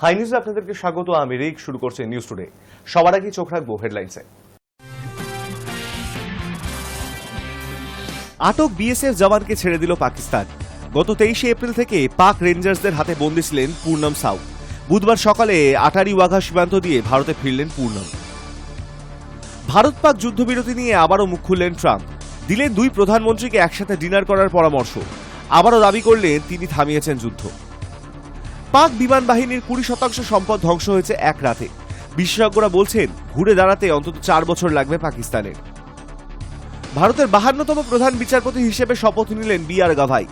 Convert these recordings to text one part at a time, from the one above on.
High নিউজে আপনাদেরকে স্বাগত। আমি রিক। শুরু করছে নিউজ টুডে। সবার আগে চোখ রাখবো হেডলাইন্সে। আটক বিএসএফ জওয়ানকে ছেড়ে দিল পাকিস্তান। গত 23 এপ্রিল থেকে পাক রেঞ্জার্সদের হাতে বন্দী ছিলেন পূর্ণম সাউ। বুধবার সকালে আটারি ওয়াঘা সীমান্ত দিয়ে ভারতে ফিরলেন পূর্ণম। ভারত পাক যুদ্ধবিরতি নিয়ে আবারও মুখ খুললেন ট্রাম্প। দিলেন দুই প্রধানমন্ত্রীকে একসাথে ডিনার করার পরামর্শ। আবারও দাবি করলেন তিনি থামিয়েছেন যুদ্ধ। পাক বিমান বাহিনীর 20% সম্পদ ধ্বংস হয়েছে এক রাতে। বিশেষজ্ঞরা বলছেন ঘুরে দাঁড়াতে অন্তত 4 বছর লাগবে পাকিস্তানের। ভারতের 52তম প্রধান বিচারপতি হিসেবে শপথ নিলেন বি.আর. গাভাই।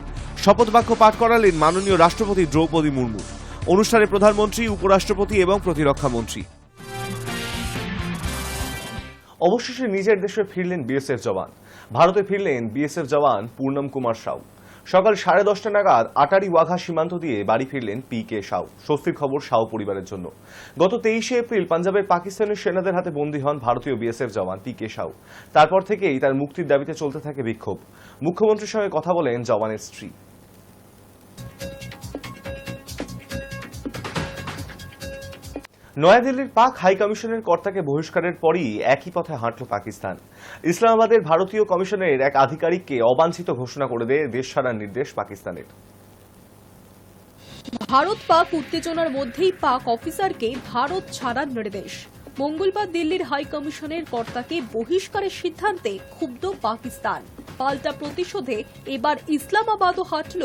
শপথ বাক্য পাঠ করালেন মাননীয় রাষ্ট্রপতি দ্রৌপদী মুর্মু। অনুষ্ঠানে প্রধানমন্ত্রী, উপরাষ্ট্রপতি এবং প্রতিরক্ষা মন্ত্রী। অবশেষে নিজের দেশে ফিরলেন বিএসএফ জওয়ান। ভারতে ফিরলেন বিএসএফ জওয়ান পূর্ণম কুমার সাউ। সকাল 10:30 নাগাদ আটারি ওয়াঘা সীমান্ত দিয়ে বাড়ি ফিরলেন পি.কে. সাউ। স্বস্তির খবর সাউ পরিবারের জন্য। গত 23 এপ্রিল পাঞ্জাবের পাকিস্তানের সেনাদের হাতে বন্দী হন ভারতীয় বিএসএফ জওয়ান পি.কে. সাউ। তারপর থেকেই তার মুক্তির দাবিতে চলতে থাকে বিক্ষোভ। মুখ্যমন্ত্রীর সঙ্গে কথা বলেন জওয়ানের স্ত্রী। নয়াদিল্লির পাক হাইকমিশনের কর্তাকে বহিষ্কারের পরই একই পথে হাঁটল পাকিস্তান। ইসলামাবাদের ভারতীয় কমিশনের এক আধিকারিককে অবাঞ্ছিত ঘোষণা করে দেয় দেশ ছাড়ার নির্দেশ পাকিস্তানের। ভারত পাক উত্তেজনার মধ্যেই পাক অফিসারকে ভারত ছাড়ার নির্দেশ। মঙ্গলবার দিল্লির হাই কমিশনের কর্তাকে বহিষ্কারের সিদ্ধান্তে ক্ষুব্ধ পাকিস্তান। পাল্টা প্রতিশোধে এবার ইসলামাবাদও হাঁটল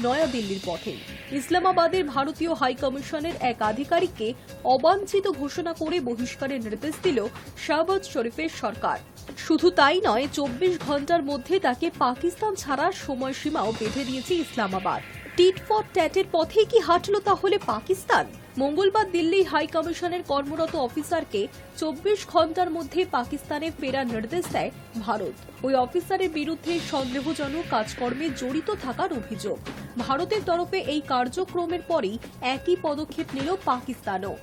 নয়াদিল্লির পথে। ইসলামাবাদের ভারতীয় হাই কমিশনের এক আধিকারিককে অবাঞ্ছিত ঘোষণা করে বহিষ্কারের নির্দেশ দিল শাহবাজ শরীফের সরকার। শুধু তাই নয়, 24 ঘন্টার মধ্যে তাকে পাকিস্তান ছাড়ার সময়সীমাও বেঁধে দিয়েছে ইসলামাবাদ। টিট ফর ট্যাটের পথেই কি হাঁটল তাহলে পাকিস্তান? মঙ্গলবার দিল্লি হাই কমিশনের কর্মরত অফিসারকে 24 ঘন্টার মধ্যে পাকিস্তানে ফেরার নির্দেশ দেয় ভারত। ওই অফিসারের বিরুদ্ধে সন্দেহজনক কাজকর্মে জড়িত থাকার অভিযোগ। ভারতের তরফে এই কার্যক্রমের পরই একই পদক্ষেপ নিল পাকিস্তানও।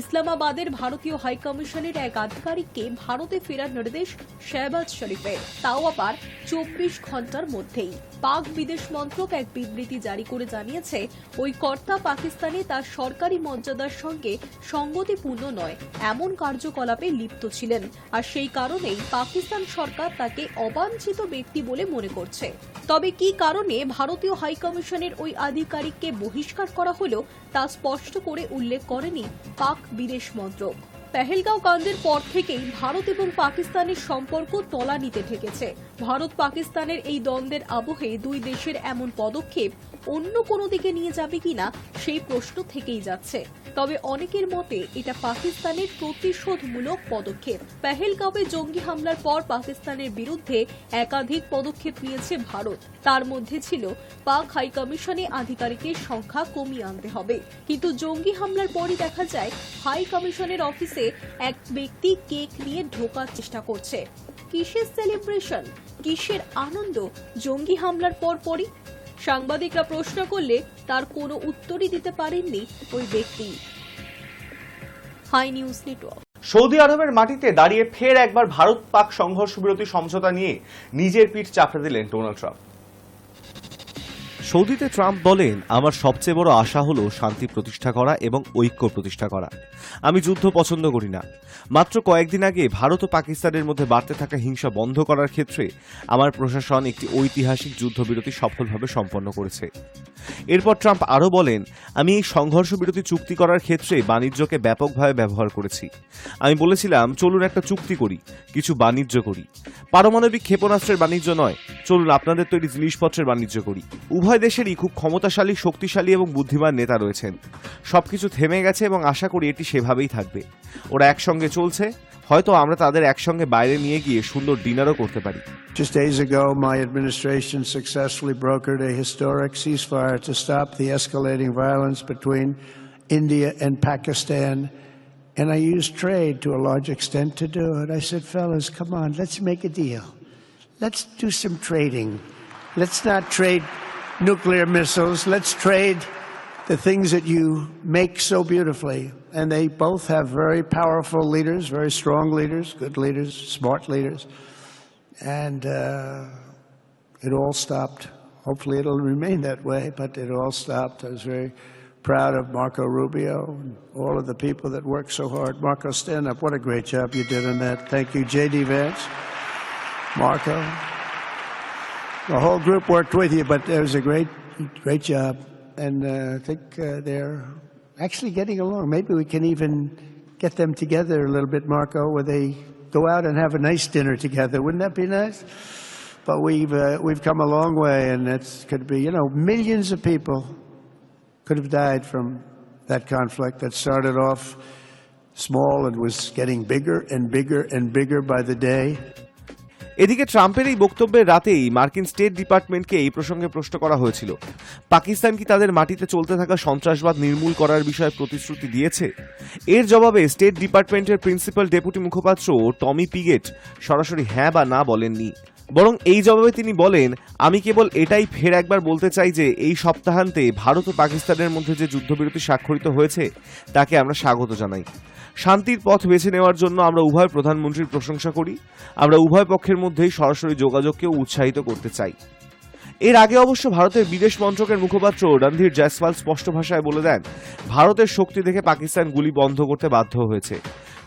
ইসলামাবাদের ভারতীয় হাইকমিশনের এক আধিকারিককে ভারতে ফেরার নির্দেশ শাহবাজ শরীফের, তাও আবার 24 ঘন্টার মধ্যেই। পাক বিদেশ মন্ত্রক এক বিবৃতি জারি করে জানিয়েছে, ওই কর্তা পাকিস্তানে তার সরকারি মর্যাদার সঙ্গে সঙ্গতিপূর্ণ নয় এমন কার্যকলাপে লিপ্ত ছিলেন, আর সেই কারণেই পাকিস্তান সরকার তাকে অবাঞ্ছিত ব্যক্তি বলে মনে করছে। তবে কি কারণে ভারতীয় হাইকমিশনের ওই আধিকারিককে বহিষ্কার করা হলো তা স্পষ্ট করে উল্লেখ করেনি পাক বিদেশ মন্ত্রক। পেহেলগাঁও কাণ্ডের পর থেকেই ভারত এবং পাকিস্তানের সম্পর্ক তলানিতে ঠেকেছে। ভারত পাকিস্তানের এই দ্বন্দ্বের আবহে দুই দেশের এমন পদক্ষেপ অন্য কোনো দিকে নিয়ে যাবে কিনা সেই প্রশ্ন থেকেই যাচ্ছে। তবে অনেকের মতে এটা পাকিস্তানের প্রতিশোধমূলক পদক্ষেপ। পেহেলগাঁওয়ে জঙ্গি হামলার পর পাকিস্তানের বিরুদ্ধে একাধিক পদক্ষেপ নিয়েছে ভারত। তার মধ্যে ছিল পাক হাইকমিশনে আধিকারিকের সংখ্যা কমিয়ে আনতে হবে। কিন্তু জঙ্গি হামলার পরই দেখা যায় হাই কমিশনের অফিসে এক ব্যক্তি কেক নিয়ে ঢোকার চেষ্টা করছে। কিসের সেলিব্রেশন, কিসের আনন্দ জঙ্গি হামলার পরই? সাংবাদিকরা প্রশ্ন করলে তার কোনো উত্তরই দিতে পারেননি ওই ব্যক্তি। High news network. সৌদি আরবের মাটিতে দাঁড়িয়ে ফের একবার ভারত পাক সংঘর্ষ বিরতি সমঝোতা নিয়ে নিজের পিঠ চাপড়ে দিলেন ডোনাল্ড ট্রাম্প। সৌদিতে ট্রাম্প বলেন, আমার সবচেয়ে বড় আশা হলো শান্তি প্রতিষ্ঠা করা এবং ঐক্য প্রতিষ্ঠা করা। আমি যুদ্ধ পছন্দ করি না। মাত্র কয়েকদিন আগে ভারত ও পাকিস্তানের মধ্যে বাড়তে থাকা হিংসা বন্ধ করার ক্ষেত্রে আমার প্রশাসন একটি ঐতিহাসিক যুদ্ধবিরতি সফলভাবে সম্পন্ন করেছে। এরপর ট্রাম্প আরও বলেন, আমি এই সংঘর্ষ বিরতি চুক্তি করার ক্ষেত্রে বাণিজ্যকে ব্যাপকভাবে ব্যবহার করেছি। আমি বলেছিলাম, চলুন একটা চুক্তি করি, কিছু বাণিজ্য করি। পারমাণবিক ক্ষেপণাস্ত্রের বাণিজ্য নয়, চলুন আপনাদের তৈরি জিনিসপত্রের বাণিজ্য করি। উভয় দেশেরই খুব ক্ষমতাশালী, শক্তিশালী এবং বুদ্ধিমান নেতা রয়েছেন। সবকিছু থেমে গেছে এবং আশা করি এটি সেভাবেই থাকবে। ওরা একসঙ্গে চলছে, হয়তো আমরা তাদের একসঙ্গে বাইরে নিয়ে গিয়ে সুন্দর ডিনারও করতে পারি। Just days ago, my administration successfully brokered a historic ceasefire to stop the escalating violence between India and Pakistan. And I used trade to a large extent to do it. I said, fellas, come on, let's make a deal. Let's do some trading. Let's not trade nuclear missiles. Let's trade the things that you make so beautifully. And they both have very powerful leaders, very strong leaders, good leaders, smart leaders. And it all stopped. Hopefully it'll remain that way, but it all stopped. I was very proud of Marco Rubio and all of the people that worked so hard. Marco, stand up. What a great job you did on that. Thank you, J.D. Vance, Marco. The whole group worked with you, but it was a great job. And I think they're actually getting along. Maybe we can even get them together a little bit, Marco, where they go out and have a nice dinner together. Wouldn't that be nice? But we've come a long way, and it could be, millions of people could have died from that conflict that started off small and was getting bigger and bigger and bigger by the day. এদিকে ট্রাম্পের এই বক্তব্যের রাতেই মার্কিন state ডিপার্টমেন্টকে এই প্রসঙ্গে প্রশ্ন করা হয়েছিল, পাকিস্তান কি তাদের মাটিতে চলতে থাকা সন্ত্রাসবাদ নির্মূল করার বিষয়ে প্রতিশ্রুতি দিয়েছে? এর জবাবে স্টেট ডিপার্টমেন্টের প্রিন্সিপাল ডেপুটি মুখপাত্র টমি পিগেট সরাসরি হ্যাঁ বা না বলেননি। বরং এই জবাবে তিনি বলেন, আমি কেবল এটাই ফের একবার বলতে চাই যে এই সপ্তাহান্তে ভারত ও পাকিস্তানের মধ্যে যে যুদ্ধবিরতি স্বাক্ষরিত হয়েছে তাকে আমরা স্বাগত জানাই। শান্তির পথ বেছে নেওয়ার জন্য আমরা উভয় প্রধানমন্ত্রীর প্রশংসা করি। আমরা উভয় পক্ষের মধ্যেই সরাসরি যোগাযোগকেও উৎসাহিত করতে চাই। এর আগে অবশ্য ভারতের বিদেশ মন্ত্রকের মুখপাত্র রণধীর জয়সওয়াল স্পষ্ট ভাষায় বলে দেন, ভারতের শক্তি দেখে পাকিস্তান গুলি বন্ধ করতে বাধ্য হয়েছে,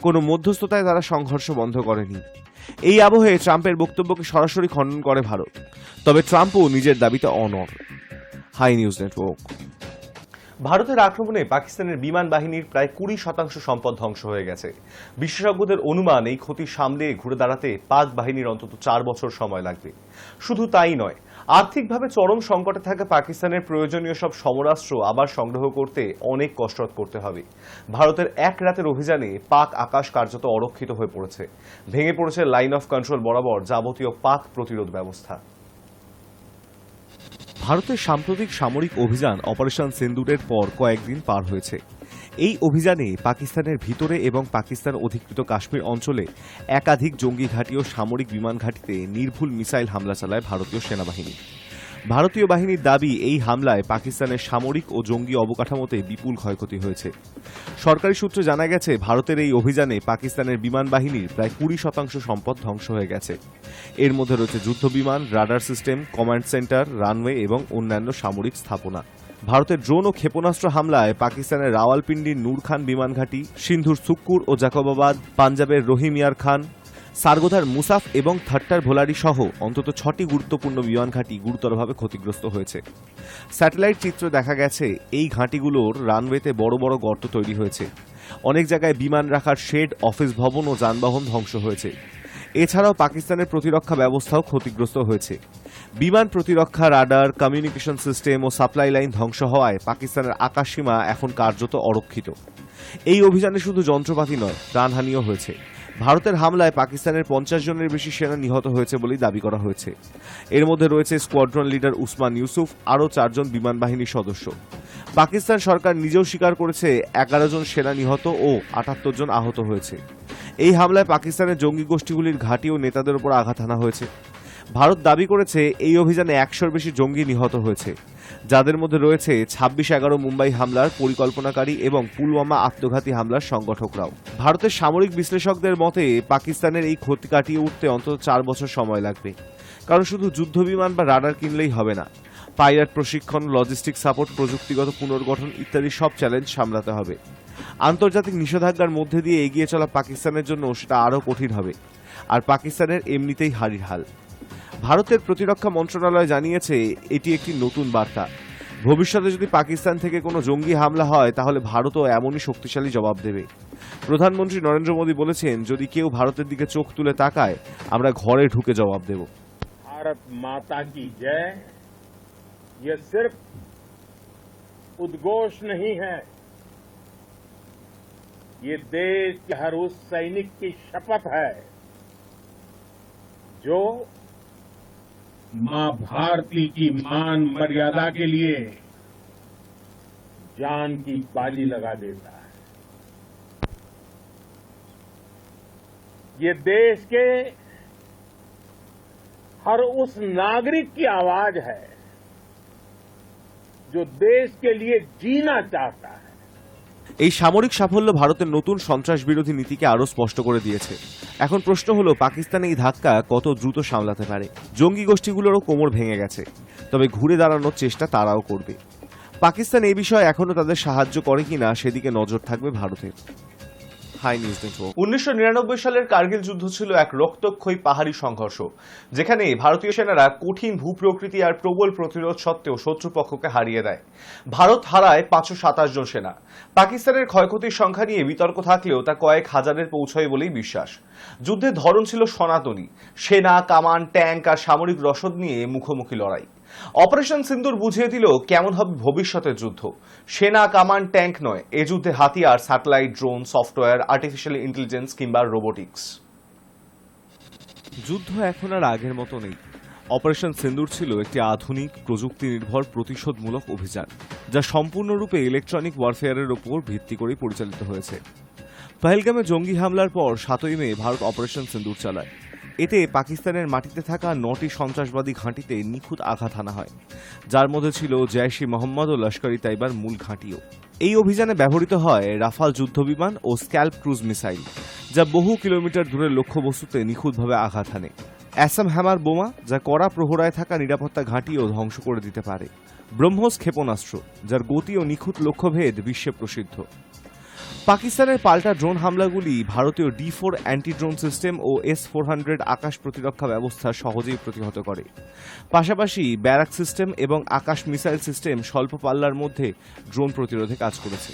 কোনো মধ্যস্থতায় তারা সংঘর্ষ বন্ধ করেনি। এই আবহে ট্রাম্পের বক্তব্যকে সরাসরি খণ্ডন করে ভারত, তবে ট্রাম্পও নিজের দাবিতে অনড়। Hi news network. ভারতের আক্রমণে পাকিস্তানের বিমান বাহিনীর প্রায় 20% সম্পদ ধ্বংস হয়ে গেছে। বিশেষজ্ঞদের অনুমান এই ক্ষতি সামলে ঘুরে দাঁড়াতে পাক বাহিনীর অন্তত 4 বছর সময় লাগবে। শুধু তাই নয়, আর্থিকভাবে চরম সংকটে থাকা পাকিস্তানের প্রয়োজনীয় সব সমরাস্ত্র আবার সংগ্রহ করতে অনেক কসরত করতে হবে। ভারতের এক রাতের অভিযানে পাক আকাশ কার্যত অরক্ষিত হয়ে পড়েছে। ভেঙে পড়েছে লাইন অফ কন্ট্রোল বরাবর যাবতীয় পাক প্রতিরোধ ব্যবস্থা। ভারতের সাম্প্রতিক সামরিক অভিযান অপারেশন সিন্দুরের পর কয়েকদিন পার হয়েছে। এই অভিযানে পাকিস্তানের ভিতরে এবং পাকিস্তান অধিকৃত কাশ্মীর অঞ্চলে একাধিক জঙ্গি ঘাঁটি ও সামরিক বিমান ঘাঁটিতে নির্ভুল মিসাইল হামলা চালায় ভারতীয় সেনাবাহিনী। ভারতীয় বাহিনীর দাবি, এই হামলায় পাকিস্তানের সামরিক ও জঙ্গি অবকাঠামোতে বিপুল ক্ষয়ক্ষতি হয়েছে। সরকারি সূত্রে জানা গেছে, ভারতের এই অভিযানে পাকিস্তানের বিমান বাহিনীর প্রায় 20% সম্পদ ধ্বংস হয়ে গেছে। এর মধ্যে রয়েছে যুদ্ধবিমান, radar system, command centre, runway এবং অন্যান্য সামরিক স্থাপনা। ভারতের ড্রোন ও ক্ষেপণাস্ত্র হামলায় পাকিস্তানের রাওয়ালপিন্ডির নূর খান বিমান ঘাঁটি, সিন্ধুর সুক্কুর ও জাকবাবাদ, পাঞ্জাবের রহিম ইয়ার খান, সারগোধার মুসাফ এবং থাট্টার ভোলারি সহ অন্তত 6টি গুরুত্বপূর্ণ বিমান ঘাঁটি গুরুতরভাবে ক্ষতিগ্রস্ত হয়েছে। স্যাটেলাইট চিত্রে দেখা গেছে, এই ঘাঁটিগুলোর রানওয়েতে বড় বড় গর্ত তৈরি হয়েছে। অনেক জায়গায় বিমান রাখার শেড, অফিস ভবন ও যানবাহন ধ্বংস হয়েছে। এছাড়াও পাকিস্তানের প্রতিরক্ষা ব্যবস্থাও ক্ষতিগ্রস্ত হয়েছে। বিমান প্রতিরক্ষা, রাডার, কমিউনিকেশন সিস্টেম ও সাপ্লাই লাইন ধ্বংস হওয়ায় পাকিস্তানের আকাশসীমা এখন কার্যত অরক্ষিত। এই অভিযানে শুধু যন্ত্রপাতি নয়, প্রাণহানিও হয়েছে। ভারতের হামলায় পাকিস্তানের 50 জনের বেশি সেনা নিহত হয়েছে বলেই দাবি করা হয়েছে। এর মধ্যে রয়েছে স্কোয়াড্রন লিডার উসমান ইউসুফ, আরও 4 জন বিমান বাহিনীর সদস্য। পাকিস্তান সরকার নিজেও স্বীকার করেছে 11 জন সেনা নিহত ও 78 জন আহত হয়েছে। এই হামলায় পাকিস্তানের জঙ্গি গোষ্ঠীগুলির ঘাঁটি ও নেতাদের উপর আঘাত হানা হয়েছে। ভারত দাবি করেছে, এই অভিযানে 100-র বেশি জঙ্গি নিহত হয়েছে, যাদের মধ্যে রয়েছে 26/11 মুম্বাই হামলার পরিকল্পনাকারী এবং পুলওয়ামা আত্মঘাতী হামলার সংগঠকরাও। ভারতের সামরিক বিশ্লেষকদের মতে, পাকিস্তানের এই ক্ষতি কাটিয়ে উঠতে অন্তত 4 বছর সময় লাগবে। কারণ শুধু যুদ্ধবিমান বা রাডার কিনলেই হবে না, পাইলট প্রশিক্ষণ, লজিস্টিক সাপোর্ট, প্রযুক্তিগত পুনর্গঠন ইত্যাদি সব চ্যালেঞ্জ সামলাতে হবে। আন্তর্জাতিক নিষেধাজ্ঞার মধ্যে দিয়ে এগিয়ে চলা পাকিস্তানের জন্য সেটা আরও কঠিন হবে। আর পাকিস্তানের এমনিতেই হারির হাল। ভারতের প্রতিরক্ষা মন্ত্রণালয় জানিয়েছে, এটি একটি নতুন বার্তা। ভবিষ্যতে যদি পাকিস্তান থেকে কোনো জঙ্গি হামলা হয়, তাহলে ভারতও এমনই শক্তিশালী জবাব দেবে। প্রধানমন্ত্রী নরেন্দ্র মোদী বলেছেন, যদি কেউ ভারতের দিকে চোখ তুলে তাকায়, আমরা ঘরে ঢুকে জবাব দেব। भारत माता की जय ये सिर्फ उद्घोष नहीं है, ये देश के हर उस सैनिक की शपथ है जो मां भारती की मान मर्यादा के लिए जान की बाजी लगा देता है। ये देश के हर उस नागरिक की आवाज है जो देश के लिए जीना चाहता है। এই সামরিক সাফল্য ভারতের নতুন সন্ত্রাস বিরোধী নীতিকে আরও স্পষ্ট করে দিয়েছে। এখন প্রশ্ন হলো, পাকিস্তান এই ধাক্কা কত দ্রুত সামলাতে পারে। জঙ্গি গোষ্ঠীগুলোরও কোমর ভেঙে গেছে, তবে ঘুরে দাঁড়ানোর চেষ্টা তারাও করবে। পাকিস্তান এই বিষয়ে এখনো তাদের সাহায্য করে কিনা সেদিকে নজর থাকবে ভারতের। High news network. 1999 সালের কার্গিল যুদ্ধ ছিল এক রক্তক্ষয়ী পাহাড়ি সংঘর্ষ, যেখানে ভারতীয় সেনারা কঠিন ভূপ্রকৃতি আর প্রবল প্রতিরোধ সত্ত্বেও শত্রুপক্ষকে হারিয়ে দেয়। ভারত হারায় 527 জন সেনা। পাকিস্তানের ক্ষয়ক্ষতির সংখ্যা নিয়ে বিতর্ক থাকলেও তা কয়েক হাজারের পৌঁছয় বলেই বিশ্বাস। যুদ্ধের ধরন ছিল সনাতনী, সেনা, কামান, ট্যাঙ্ক আর সামরিক রসদ নিয়ে মুখোমুখি লড়াই। অপারেশন সিন্দুর বুঝিয়ে দিল কেমন হবে ভবিষ্যতের যুদ্ধ। সেনা, কামান, ট্যাঙ্ক নয়, এ যুদ্ধে হাতিয়ার, satellite, drone, software, artificial intelligence কিংবা রোবোটিক্স। যুদ্ধ এখন আর আগের মতো নেই। অপারেশন সিন্দুর ছিল একটি আধুনিক প্রযুক্তি নির্ভর প্রতিশোধমূলক অভিযান, যা সম্পূর্ণরূপে ইলেকট্রনিক ওয়ারফেয়ারের উপর ভিত্তি করে পরিচালিত হয়েছে। পহেলগামে জঙ্গি হামলার পর 7ই মে ভারত অপারেশন সিন্দুর চালায়। এতে পাকিস্তানের মাটিতে থাকা 9টি সন্ত্রাসবাদী ঘাঁটিতে নিখুঁত আঘাত হানা হয়, যার মধ্যে ছিল জৈশ-ই মোহাম্মদ ও লস্কর-ই তাইবার মূল ঘাঁটিও। এই অভিযানে ব্যবহৃত হয় রাফাল যুদ্ধবিমান ও স্ক্যাল্প ক্রুজ মিসাইল, যা বহু কিলোমিটার দূরের লক্ষ্যবস্তুতে নিখুঁতভাবে আঘাত হানে। অ্যাসাম হ্যামার বোমা, যা কড়া প্রহরায় থাকা নিরাপত্তা ঘাঁটিও ধ্বংস করে দিতে পারে। ব্রহ্মোস ক্ষেপণাস্ত্র, যার গতি ও নিখুঁত লক্ষ্যভেদ বিশ্বে প্রসিদ্ধ। পাকিস্তানের পাল্টা ড্রোন হামলাগুলি ভারতীয় D4 অ্যান্টি ড্রোন সিস্টেম ও S-400 আকাশ প্রতিরক্ষা ব্যবস্থা সহজেই প্রতিহত করে। পাশাপাশি ব্যারাক সিস্টেম এবং আকাশ মিসাইল সিস্টেম স্বল্প পাল্লার মধ্যে ড্রোন প্রতিরোধে কাজ করেছে।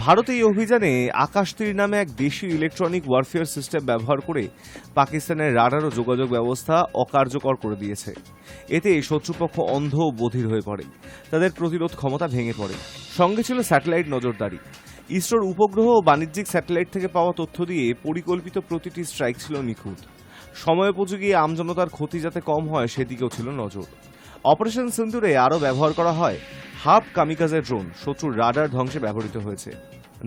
ভারত এই অভিযানে আকাশ তীর নামে এক দেশীয় ইলেকট্রনিক ওয়ারফেয়ার সিস্টেম ব্যবহার করে পাকিস্তানের রাডার ও যোগাযোগ ব্যবস্থা অকার্যকর করে দিয়েছে। এতে শত্রুপক্ষ অন্ধ ও বধির হয়ে পড়ে, তাদের প্রতিরোধ ক্ষমতা ভেঙে পড়ে। সঙ্গে ছিল স্যাটেলাইট নজরদারি। ইসরোর উপগ্রহ ও বাণিজ্যিক স্যাটেলাইট থেকে পাওয়া তথ্য দিয়ে পরিকল্পিত প্রতিটি স্ট্রাইক ছিল নিখুঁত। সময়োপযোগী আমজনতার ক্ষতি যাতে কম হয় সেদিকেও ছিল নজর। অপারেশন সিন্দুরে আরও ব্যবহার করা হয় হাফ কামিকাজে ড্রোন, শত্রুর রাডার ধ্বংসে ব্যবহৃত হয়েছে।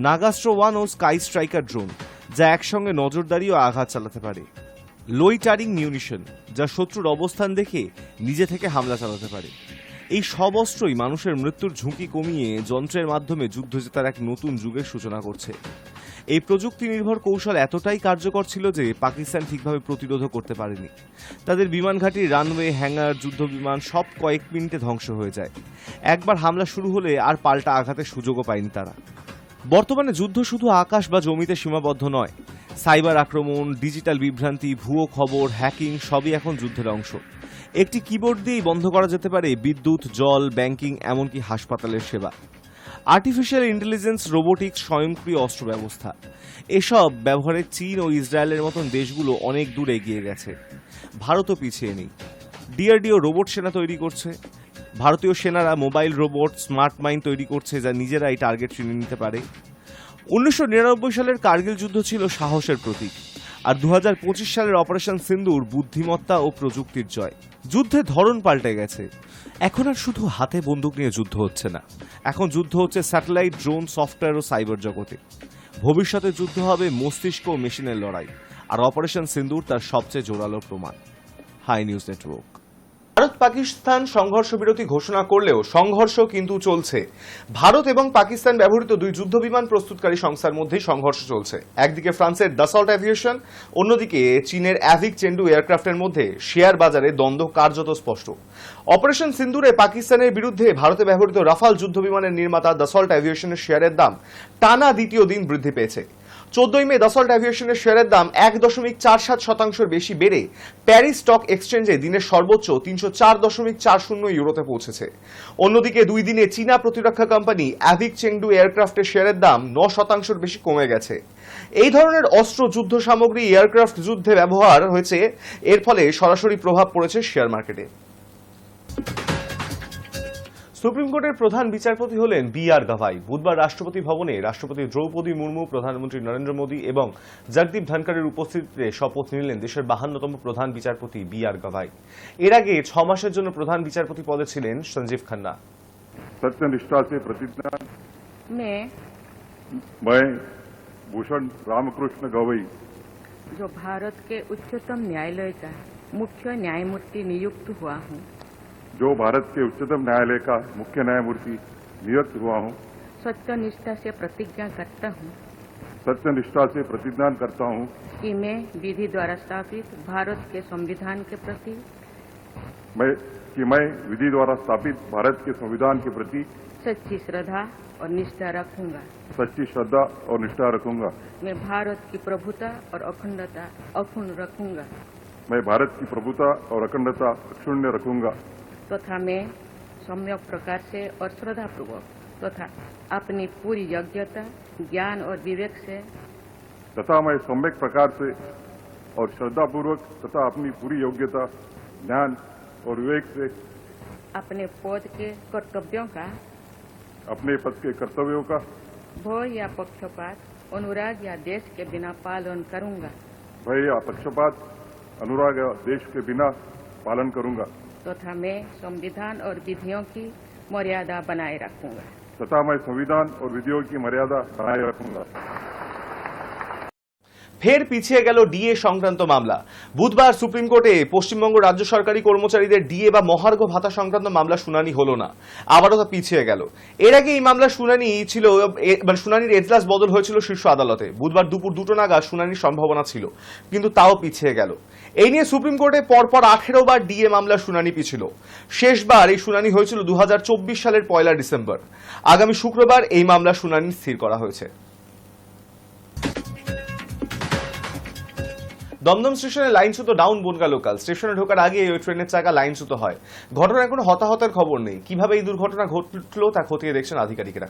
নাগাস্ট্র 1 ও স্কাই স্ট্রাইকার ড্রোন, যা একসঙ্গে নজরদারি ও আঘাত চালাতে পারে। লোইটারিং মিউনিশন, যা শত্রুর অবস্থান দেখে নিজে থেকে হামলা চালাতে পারে। এই সব অস্ত্রই মানুষের মৃত্যুর ঝুঁকি কমিয়ে যন্ত্রের মাধ্যমে যুদ্ধ জেতার এক নতুন যুগের সূচনা করছে। এই প্রযুক্তি নির্ভর কৌশল এতটাই কার্যকর ছিল যে পাকিস্তান ঠিকভাবে প্রতিরোধও করতে পারেনি। তাদের বিমান ঘাঁটির রানওয়ে, হ্যাঙ্গার, যুদ্ধবিমান সব কয়েক মিনিটে ধ্বংস হয়ে যায়। একবার হামলা শুরু হলে আর পাল্টা আঘাতের সুযোগও পায়নি তারা। বর্তমানে যুদ্ধ শুধু আকাশ বা জমিতে সীমাবদ্ধ নয়। সাইবার আক্রমণ, ডিজিটাল বিভ্রান্তি, ভুয়ো খবর, হ্যাকিং সবই এখন যুদ্ধের অংশ। একটি কিবোর্ড দিয়েই বন্ধ করা যেতে পারে বিদ্যুৎ, জল, ব্যাংকিং, এমনকি হাসপাতালের সেবা। আর্টিফিশিয়াল ইন্টেলিজেন্স, রোবোটিক্স, স্বয়ংক্রিয় অস্ত্র ব্যবস্থা, এসব ব্যবহারে চীন ও ইসরায়েলের মতন দেশগুলো অনেক দূর এগিয়ে গেছে। ভারতও পিছিয়ে নেই। DRDO রোবট সেনা তৈরি করছে। ভারতীয় সেনারা মোবাইল রোবট, স্মার্ট মাইন তৈরি করছে, যা নিজেরাই টার্গেট চিনে নিতে পারে। 1999 সালের কার্গিল যুদ্ধ ছিল সাহসের প্রতীক, আর 2025 সালের অপারেশন সিন্দুর বুদ্ধিমত্তা ও প্রযুক্তির জয়। যুদ্ধের ধরন পাল্টে গেছে। এখন আর শুধু হাতে বন্দুক নিয়ে যুদ্ধ হচ্ছে না, এখন যুদ্ধ হচ্ছে স্যাটেলাইট, ড্রোন, সফটওয়্যার ও সাইবার জগতে। ভবিষ্যতে যুদ্ধ হবে মস্তিষ্ক ও মেশিনের লড়াই, আর অপারেশন সিন্দুর তার সবচেয়ে জোরালো প্রমাণ। Hi news network. Bharat Pakistan সংঘর্ষ বিরতি ঘোষণা করলেও সংঘর্ষ কিন্তু চলছে। ভারত এবং পাকিস্তান ব্যবহৃত দুই যুদ্ধবিমান প্রস্তুতকারী সংস্থার মধ্যেই সংঘর্ষ চলছে। একদিকে ফ্রান্সের দাসল্ট অ্যাভিয়েশন, অন্যদিকে চীনের অ্যাভিক চেন্ডু এয়ারক্রাফটের মধ্যে শেয়ার বাজারে দ্বন্দ্ব কার্যত স্পষ্ট। অপারেশন সিন্দুরে পাকিস্তানের বিরুদ্ধে ভারতে ব্যবহৃত রাফাল যুদ্ধবিমানের নির্মাতা দাসল্ট অ্যাভিয়েশনের শেয়ারের দাম টানা দ্বিতীয় দিন বৃদ্ধি পেয়েছে। 14ই মে দাসল্ট অ্যাভিয়েশনের শেয়ারের দাম 1.47% বেশি বেড়ে প্যারিস স্টক এক্সচেঞ্জে দিনের সর্বোচ্চ 304.40 ইউরোতে পৌঁছেছে। অন্যদিকে দুই দিনে চীনা প্রতিরক্ষা কোম্পানি অ্যাভিক চেংডু এয়ারক্রাফটের শেয়ারের দাম 9% বেশি কমে গেছে। এই ধরনের অস্ত্র, যুদ্ধ সামগ্রী এয়ারক্রাফট যুদ্ধে ব্যবহার হয়েছে, এর ফলে সরাসরি প্রভাব পড়েছে শেয়ার মার্কেটে। সুপ্রিম কোর্টের প্রধান বিচারপতি হলেন B.R. গাভাই। বুধবার রাষ্ট্রপতি ভবনে রাষ্ট্রপতি দ্রৌপদী মুর্মু, প্রধানমন্ত্রী নরেন্দ্র মোদী এবং জগদীপ ধনখড়ের উপস্থিতিতে শপথ নিলেন দেশের 52তম প্রধান বিচারপতি B.R. গাভাই। এর আগে 6 মাসের জন্য প্রধান বিচারপতি পদে ছিলেন সঞ্জীব খান্না। सत्यनिष्ठा से प्रतिज्ञा मैं भूषण रामकृष्ण गवई जो भारत के उच्चतम न्यायालय का मुख्य न्यायमूर्ति नियुक्त हुआ हूँ, जो भारत के उच्चतम न्यायालय का मुख्य न्यायमूर्ति नियुक्त हुआ हूँ, सत्यनिष्ठा से प्रतिज्ञा करता हूँ सत्यनिष्ठा से प्रतिज्ञा करता हूँ कि मैं विधि द्वारा स्थापित भारत के संविधान के प्रति मैं विधि द्वारा स्थापित भारत के संविधान के प्रति सच्ची श्रद्धा और निष्ठा रखूंगा। सच्ची श्रद्धा और निष्ठा रखूंगा। मैं भारत की प्रभुता और अखंडता अक्षुण्ण रखूंगा। मैं भारत की प्रभुता और अखंडता अक्षुण्ण रखूंगा तथा मैं सम्यक प्रकार से और श्रद्धापूर्वक तथा अपनी पूरी योग्यता, ज्ञान और विवेक से तथा मैं सम्यक प्रकार से और श्रद्धापूर्वक तथा अपनी पूरी योग्यता, ज्ञान और विवेक से अपने पद के कर्तव्यों का, अपने पद के कर्तव्यों का भय या पक्षपात, अनुराग या देश के बिना पालन करूंगा। भय या पक्षपात, अनुराग या देश के बिना पालन करूंगा तथा मैं संविधान और विधियों की मर्यादा बनाए रखूंगा। तथा मैं संविधान और विधियों की मर्यादा बनाए रखूंगा। ফের পিছিয়ে গেল ডিএ সংক্রান্ত মামলা। বুধবার সুপ্রিম কোর্টে পশ্চিমবঙ্গ রাজ্য সরকারি কর্মচারীদের ডিএ বা মহার্ঘ ভাতা সংক্রান্ত মামলা শুনানি হলো না, আবারও তা পিছিয়ে গেল। এর আগে এই মামলার শুনানির এজলাস বদল হয়েছিল শীর্ষ আদালতে। বুধবার দুপুর 2টা নাগাদ শুনানির সম্ভাবনা ছিল, কিন্তু তাও পিছিয়ে গেল। এই নিয়ে সুপ্রিম কোর্টে পরপর 18 বার ডিএ মামলার শুনানি পিছিল। শেষবার এই শুনানি হয়েছিল 2024 সালের 1 ডিসেম্বর। আগামী শুক্রবার এই মামলার শুনানি স্থির করা হয়েছে। দমদম স্টেশনে লাইনচ্যুত ডাউন বনগা লোকাল। স্টেশনে ঢোকার আগে ওই ট্রেনের চাকা লাইনচ্যুত হয়। ঘটনায় কোনো হতাহতের খবর নেই। কিভাবে এই দুর্ঘটনা ঘটলো তা খতিয়ে দেখছেন আধিকারিকরা।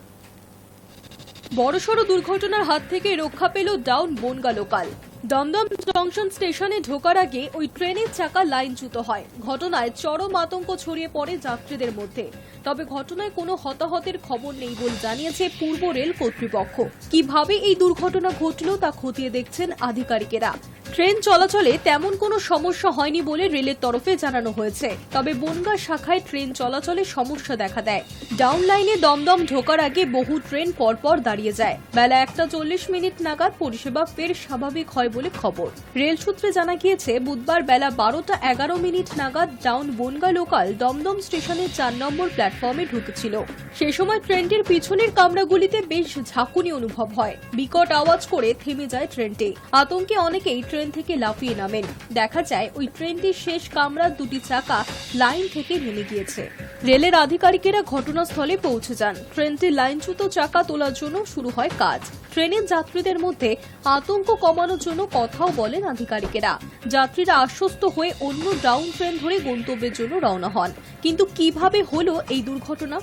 বড়সড় দুর্ঘটনার হাত থেকে রক্ষা পেল down Bongaon local. Dum Dum junction স্টেশনে ঢোকার আগে ওই ট্রেনের চাকা লাইনচ্যুত হয়। ঘটনায় চরম আতঙ্ক ছড়িয়ে পড়ে যাত্রীদের মধ্যে। তবে ঘটনায় কোনো হতাহতের খবর নেই বলে জানিয়েছে পূর্ব রেল কর্তৃপক্ষ। কিভাবে এই দুর্ঘটনা ঘটল তা খতিয়ে দেখছেন আধিকারিকেরা। ট্রেন চলাচলে তেমন কোনো সমস্যা হয়নি বলে রেলের তরফে জানানো হয়েছে। তবে বনগাঁ শাখায় ট্রেন চলাচলে সমস্যা দেখা দেয়। ডাউন লাইনে দমদম ঢোকার আগে বহু ট্রেন পরপর দাঁড়িয়ে যায়। বেলা 1:40 নাগাদ পরিষেবা ফের স্বাভাবিক হয় বলে খবর। রেল সূত্রে জানা গিয়েছে বুধবার বেলা 12:11 নাগাদ ডাউন বনগাঁ লোকাল দমদম স্টেশনের 4 নম্বর প্ল্যাটফর্মে ঢুকেছিল। সে সময় ট্রেনটির পিছনের কামরাগুলিতে বেশ ঝাঁকুনি অনুভব হয়। বিকট আওয়াজ করে থেমে যায় ট্রেনটি। আতঙ্কে অনেকেই ট্রেন থেকে লাফিয়ে নামেন। দেখা যায় ওই ট্রেনটির শেষ কামরার 2টি চাকা লাইন থেকে নেমে গিয়েছে। রেলের আধিকারিকেরা ঘটনাস্থলে পৌঁছে যান। ট্রেনটির লাইনচ্যুত চাকা তোলার জন্য শুরু হয় কাজ। ট্রেনের যাত্রীদের মধ্যে আতঙ্ক কমানোর জন্য কথাও বলেন আধিকারিকেরা। যাত্রীরা আশ্বস্ত হয়ে অন্য ডাউন ট্রেন ধরে গন্তব্যের জন্য রওনা হন। কিন্তু কিভাবে হলো এই দুর্ঘটনা?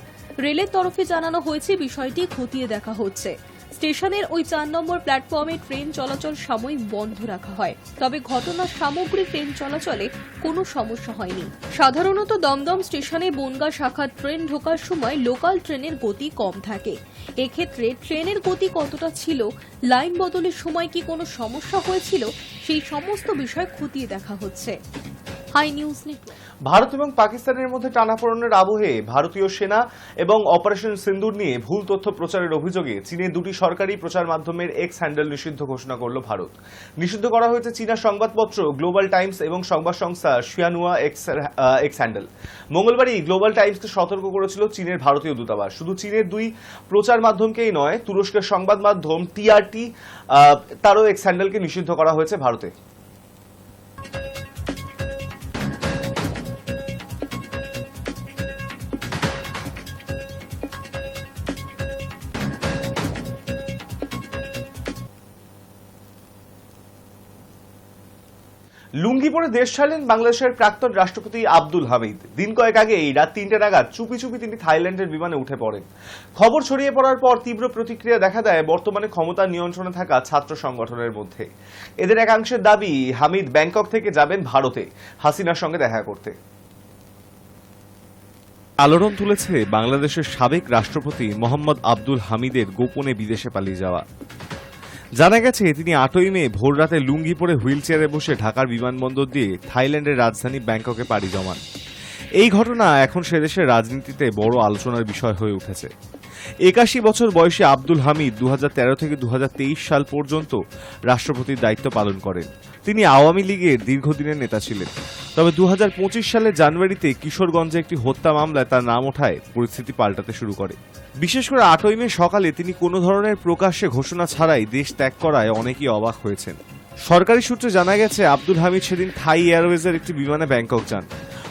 রেলের তরফে জানানো হয়েছে বিষয়টি খতিয়ে দেখা হচ্ছে। স্টেশনের ওই 4 নম্বর প্ল্যাটফর্মে ট্রেন চলাচল সাময়িক বন্ধ রাখা হয়। তবে ঘটনার সামগ্রিক ট্রেন চলাচলে কোনো সমস্যা হয়নি। সাধারণত দমদম স্টেশনে বনগাঁ শাখার ট্রেন ঢোকার সময় লোকাল ট্রেনের গতি কম থাকে। এক্ষেত্রে ট্রেনের গতি কতটা ছিল, লাইন বদলের সময় কি কোনো সমস্যা হয়েছিল, সেই সমস্ত বিষয় খতিয়ে দেখা হচ্ছে। High news network. ভারত এবং পাকিস্তানের মধ্যে টানাপোড়েনের আবহে ভারতীয় সেনা এবং অপারেশন সিন্দুর নিয়ে ভুল তথ্য প্রচারের অভিযোগে চীনের 2টি সরকারি প্রচার মাধ্যমের এক্স হ্যান্ডেল নিষিদ্ধ ঘোষণা করল ভারত। নিষিদ্ধ করা হয়েছে চীনা সংবাদপত্র গ্লোবাল টাইমস এবং সংবাদ সংস্থা শিয়ানুয়া এক্স হ্যান্ডেল। মঙ্গলবারই গ্লোবাল টাইমসকে সতর্ক করেছিল চীনের ভারতীয় দূতাবাস। শুধু চীনের 2 প্রচার মাধ্যমকেই নয়, তুরস্কের সংবাদ মাধ্যম টিআরটি তারও এক্স হ্যান্ডেলকে নিষিদ্ধ করা হয়েছে ভারতে। লুঙ্গি পরে দেশ ছাড়লেন বাংলাদেশের প্রাক্তন রাষ্ট্রপতি আব্দুল হামিদ। দিন কয়েক আগে রাত 3টে নাগাদ চুপি চুপি তিনি থাইল্যান্ডের বিমানে উঠে পড়েন। খবর ছড়িয়ে পড়ার পর তীব্র প্রতিক্রিয়া দেখা দেয় বর্তমানে ক্ষমতার নিয়ন্ত্রণে থাকা ছাত্র সংগঠনের মধ্যে। এদের একাংশের দাবি হামিদ ব্যাংকক থেকে যাবেন ভারতে হাসিনার সঙ্গে দেখা করতে। আলোড়ন তুলেছে বাংলাদেশের সাবেক রাষ্ট্রপতি মোহাম্মদ আব্দুল হামিদের গোপনে বিদেশে পালিয়ে যাওয়া। জানা গেছে তিনি 8ই মে ভোররাতে লুঙ্গি পরে হুইল চেয়ারে বসে ঢাকার বিমানবন্দর দিয়ে থাইল্যান্ডের রাজধানী ব্যাংককে পাড়ি জমান। এই ঘটনা এখন সে দেশের রাজনীতিতে বড় আলোচনার বিষয় হয়ে উঠেছে। 81 বছর বয়সে আব্দুল হামিদ 2013 থেকে 2023 সাল পর্যন্ত রাষ্ট্রপতির দায়িত্ব পালন করেন। তিনি আওয়ামী লীগের দীর্ঘদিনের নেতা ছিলেন। তবে 2025 সালের জানুয়ারিতে কিশোরগঞ্জে একটি হত্যা মামলায় তার নাম ওঠায় পরিস্থিতি পাল্টাতে শুরু করে। বিশেষ করে 8ই মে সকালে তিনি কোনো ধরনের প্রকাশ্যে ঘোষণা ছাড়াই দেশ ত্যাগ করায় অনেকেই অবাক হয়েছেন। সরকারি সূত্রে জানা গেছে আব্দুল হামিদ সেদিন থাই এয়ারওয়েজের একটি বিমানে ব্যাংকক যান।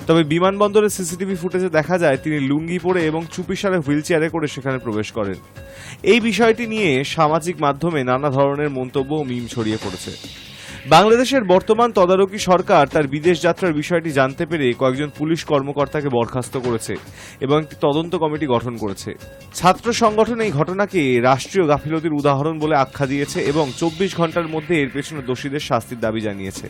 তবে বিমানবন্দরের সিসিটিভি ফুটেজে দেখা যায় তিনি লুঙ্গি পরে এবং চুপিসারে হুইল চেয়ারে করে সেখানে প্রবেশ করেন। এই বিষয়টি নিয়ে সামাজিক মাধ্যমে নানা ধরনের মন্তব্য ও মিম ছড়িয়ে পড়েছে। বাংলাদেশের বর্তমান তদারকি সরকার তার বিদেশ যাত্রার বিষয়টি জানতে পেরে কয়েকজন পুলিশ কর্মকর্তাকে বরখাস্ত করেছে এবং একটি তদন্ত কমিটি গঠন করেছে। ছাত্র সংগঠন এই ঘটনাকে রাষ্ট্রীয় গাফিলতির উদাহরণ বলে আখ্যা দিয়েছে এবং 24 ঘন্টার মধ্যে এর পেছনে দোষীদের শাস্তির দাবি জানিয়েছে।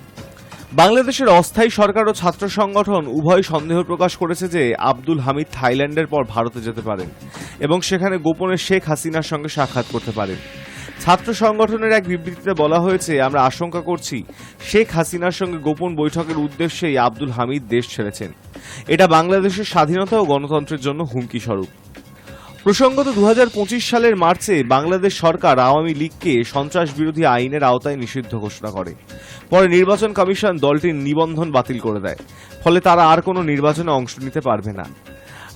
বাংলাদেশের অস্থায়ী সরকার ও ছাত্র সংগঠন উভয় সন্দেহ প্রকাশ করেছে যে আব্দুল হামিদ থাইল্যান্ডের পর ভারতে যেতে পারেন এবং সেখানে গোপনে শেখ হাসিনার সঙ্গে সাক্ষাৎ করতে পারেন। ছাত্র সংগঠনের এক বিবৃতিতে বলা হয়েছে, আমরা আশঙ্কা করছি শেখ হাসিনার সঙ্গে গোপন বৈঠকের উদ্দেশ্যেই আব্দুল হামিদ দেশ ছেড়েছেন। এটা বাংলাদেশের স্বাধীনতা ও গণতন্ত্রের জন্য হুমকি স্বরূপ। প্রসঙ্গত 2025 সালের মার্চে বাংলাদেশ সরকার আওয়ামী লীগকে সন্ত্রাস বিরোধী আইনের আওতায় নিষিদ্ধ ঘোষণা করে। পরে নির্বাচন কমিশন দলটির নিবন্ধন বাতিল করে দেয়, ফলে তারা আর কোনো নির্বাচনে অংশ নিতে পারবে না।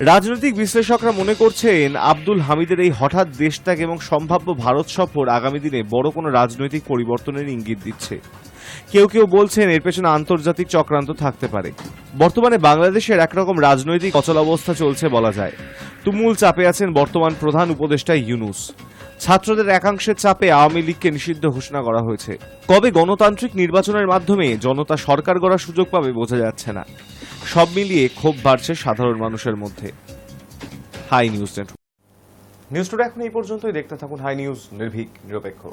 রাজনৈতিক বিশ্লেষকরা মনে করছেন আব্দুল হামিদের এই হঠাৎ দেশত্যাগ এবং সম্ভাব্য ভারত সফর আগামী দিনে বড় কোনো রাজনৈতিক পরিবর্তনের ইঙ্গিত দিচ্ছে। কেউ কেউ বলছেন এর পেছনে আন্তর্জাতিক চক্রান্ত থাকতে পারে। বর্তমানে বাংলাদেশের একরকম রাজনৈতিক অচলাবস্থা চলছে বলা যায়। তুমুল চাপে আছেন বর্তমান প্রধান উপদেষ্টা ইউনূস। ছাত্রদের একাংশের চাপে আওয়ামী লীগকে নিষিদ্ধ ঘোষণা করা হয়েছে। কবে গণতান্ত্রিক নির্বাচনের মাধ্যমে জনতা সরকার গড়ার সুযোগ পাবে বোঝা যাচ্ছে না। সব মিলিয়ে ক্ষোভ বাড়ছে সাধারণ মানুষের মধ্যে। Hi news network news today এখন এই পর্যন্তই। দেখতে থাকুন হাই নিউজ, নির্ভীক নিরপেক্ষ।